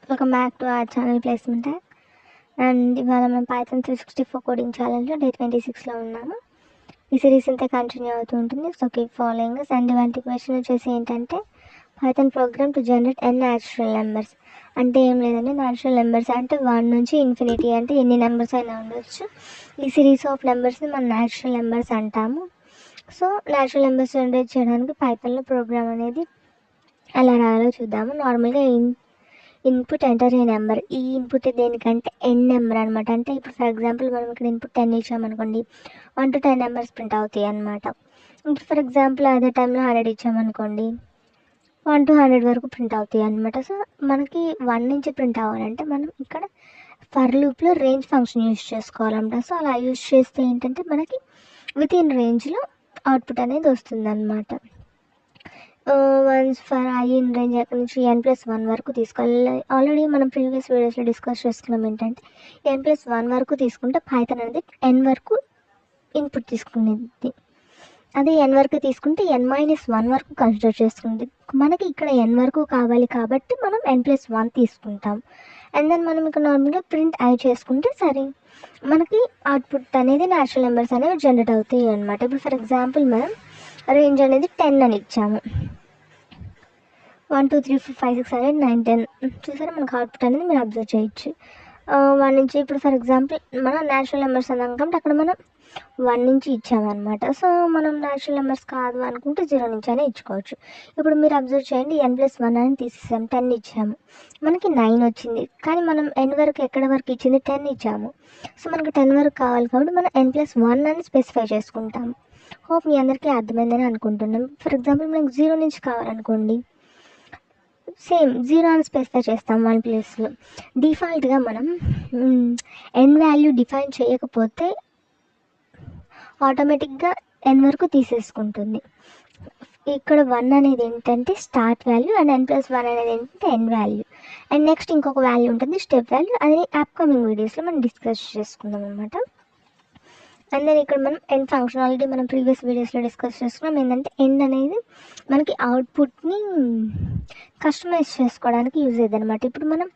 Welcome back to our channel placement hack. And ఇవాళ మనం Python 364 coding ఛాలెంజ్లో day 26లో ఉన్నాము. ఈ సిరీస్ అంతా కంటిన్యూ అవుతూ ఉంటుంది. So keep following us. And ఇవాళ క్వశ్చన్ వచ్చేసి ఏంటంటే Python program to generate n natural numbers. అంటే ఏం లేదండి, న్యాచురల్ నెంబర్స్ అంటే 1 నుంచి ఇన్ఫినిటీ, అంటే ఎన్ని నెంబర్స్ అయినా ఉండొచ్చు. ఈ సిరీస్ ఆఫ్ నెంబర్స్ని మనం న్యాచురల్ నెంబర్స్ అంటాము. సో న్యాచురల్ నెంబర్స్ జనరేట్ చేయడానికి పైథాన్లో ప్రోగ్రామ్ అనేది ఎలా రాయాలో చూద్దాము. నార్మల్గా ఇన్పుట్ ఎంటర్ ఏ నెంబర్. ఈ ఇన్పుట్ దేనికంటే ఎన్ నెంబర్ అనమాట. అంటే ఇప్పుడు ఫర్ ఎగ్జాంపుల్ మనం ఇక్కడ ఇన్పుట్ 10 ఇచ్చామనుకోండి, 1 to 10 నెంబర్స్ ప్రింట్ అవుతాయి అనమాట. ఇప్పుడు ఫర్ ఎగ్జాంపుల్ అదే టైంలో 100 ఇచ్చామనుకోండి, 1 to 100 వరకు ప్రింట్ అవుతాయి అనమాట. సో మనకి 1 నుంచి ప్రింట్ అవ్వాలంటే మనం ఇక్కడ ఫర్ లూప్లో రేంజ్ ఫంక్షన్ యూజ్ చేసుకోవాలన్నమాట. సో అలా యూజ్ చేస్తే ఏంటంటే మనకి విత్ ఇన్ రేంజ్లో అవుట్పుట్ అనేది వస్తుంది అనమాట. Once for I in range అక్కడ నుంచి n+1 వరకు తీసుకోవాలి. ఆల్రెడీ మనం ప్రీవియస్ వీడియోస్లో డిస్కస్ చేసుకున్నాం ఏంటంటే n+1 వరకు తీసుకుంటే పైథాన్ అనేది n వరకు ఇన్పుట్ తీసుకునేది. అదే n వరకు తీసుకుంటే n-1 వరకు కన్సిడర్ చేసుకుంది. మనకి ఇక్కడ n వరకు కావాలి కాబట్టి మనం n+1 తీసుకుంటాం. అండ్ దెన్ మనం ఇక్కడ నార్మల్గా ప్రింట్ ఐ చేసుకుంటే సరే మనకి అవుట్పుట్ అనేది న్యాచురల్ నెంబర్స్ అనేవి జనరేట్ అవుతాయి అనమాట. ఇప్పుడు ఫర్ ఎగ్జాంపుల్ మనం రేంజ్ అనేది 10 అని ఇచ్చాము. 1 2 3 4 5 6 7 8 9 10 చూసారా మనకు అవుట్పుట్ అనేది మీరు అబ్జర్వ్ చేయొచ్చు. 1 నుంచి ఇప్పుడు ఫర్ ఎగ్జాంపుల్ మనం న్యాచురల్ నెంబర్స్ అన్నాం కాబట్టి అక్కడ మనం 1 నుంచి ఇచ్చామన్నమాట. సో మనం న్యాచురల్ నెంబర్స్ కాదు అనుకుంటే 0 నుంచి అయినా ఇచ్చుకోవచ్చు. ఇప్పుడు మీరు అబ్జర్వ్ చేయండి, n+1 అని తీసేసాము, 10 ఇచ్చాము, మనకి 9 వచ్చింది. కానీ మనం n వరకు ఎక్కడ వరకు ఇచ్చింది 10 ఇచ్చాము. సో మనకు 10 వరకు కావాలి కాబట్టి మనం n+1 అని స్పెసిఫై చేసుకుంటాము. హోప్ మీ అందరికీ అర్థమైందని అనుకుంటున్నాం. ఫర్ ఎగ్జాంపుల్ మనకు 0 నుంచి కావాలనుకోండి, సేమ్ 0 అని స్పెసిఫై చేస్తాం 1 ప్లేస్లో. డిఫాల్ట్గా మనం n వాల్యూ డిఫైన్ చేయకపోతే ఆటోమేటిక్గా n వరకు తీసేసుకుంటుంది. ఇక్కడ 1 అనేది ఏంటంటే స్టార్ట్ వాల్యూ అండ్ n+1 అనేది ఏంటంటే n వాల్యూ. అండ్ నెక్స్ట్ ఇంకొక వాల్యూ ఉంటుంది స్టెప్ వాల్యూ, అది అప్కమింగ్ వీడియోస్లో మనం డిస్కస్ చేసుకుందాం అనమాట. అండ్ దెన్ ఇక్కడ మనం ఎండ్ ఫంక్షన్ ఆల్రెడీ మనం ప్రీవియస్ వీడియోస్లో డిస్కస్ చేసుకున్నాం. ఏంటంటే ఎండ్ అనేది మనకి అవుట్పుట్ని కస్టమైజ్ చేసుకోవడానికి యూజ్ అయ్యేది అనమాట. ఇప్పుడు మనం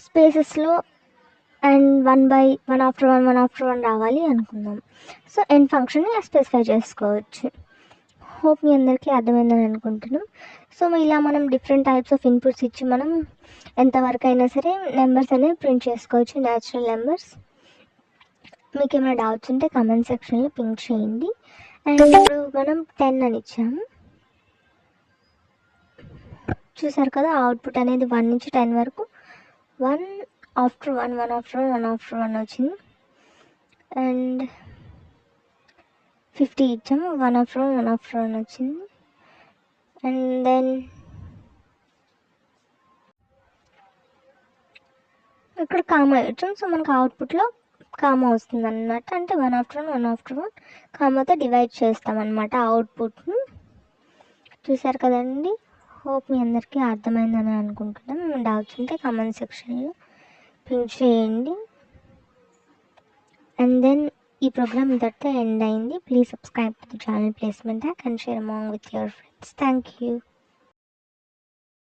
స్పేసెస్లో అండ్ 1 ఆఫ్టర్ 1 రావాలి అనుకుందాం. సో ఎండ్ ఫంక్షన్ని స్పెసిఫై చేసుకోవచ్చు. హోప్ మీ అందరికీ అర్థమైందని అనుకుంటున్నాం. సో ఇలా మనం డిఫరెంట్ టైప్స్ ఆఫ్ ఇన్పుట్స్ ఇచ్చి మనం ఎంతవరకు అయినా సరే నెంబర్స్ అనేవి ప్రింట్ చేసుకోవచ్చు, న్యాచురల్ నెంబర్స్. మీకు ఏమైనా డౌట్స్ ఉంటే కామెంట్ సెక్షన్లో పింక్ చేయండి. అండ్ ఇప్పుడు మనం 10 అని ఇచ్చాము, చూసారు కదా అవుట్పుట్ అనేది 1 నుంచి 10 వరకు 1 ఆఫ్టర్ 1 వచ్చింది. అండ్ 50 ఇచ్చాము, 1 ఆఫ్టర్ 1 వచ్చింది. అండ్ దెన్ ఇక్కడ కామా ఇచ్చాము. సో మనకు అవుట్పుట్లో కామా వస్తుంది అన్నమాట. అంటే 1 ఆఫ్టర్ 1 కామాతో డివైడ్ చేస్తామన్నమాట అవుట్పుట్ని. చూసారు కదండి. హోప్ మీ అందరికీ అర్థమైందని అనుకుంటున్నాం. డౌట్స్ ఉంటే కామెంట్ సెక్షన్లో పింక్ చేయండి. అండ్ దెన్ ఈ ప్రోగ్రామ్ ఇంతటితో ఎండ్ అయింది. Please subscribe to the channel placement hack and share among with your friends. Thank you.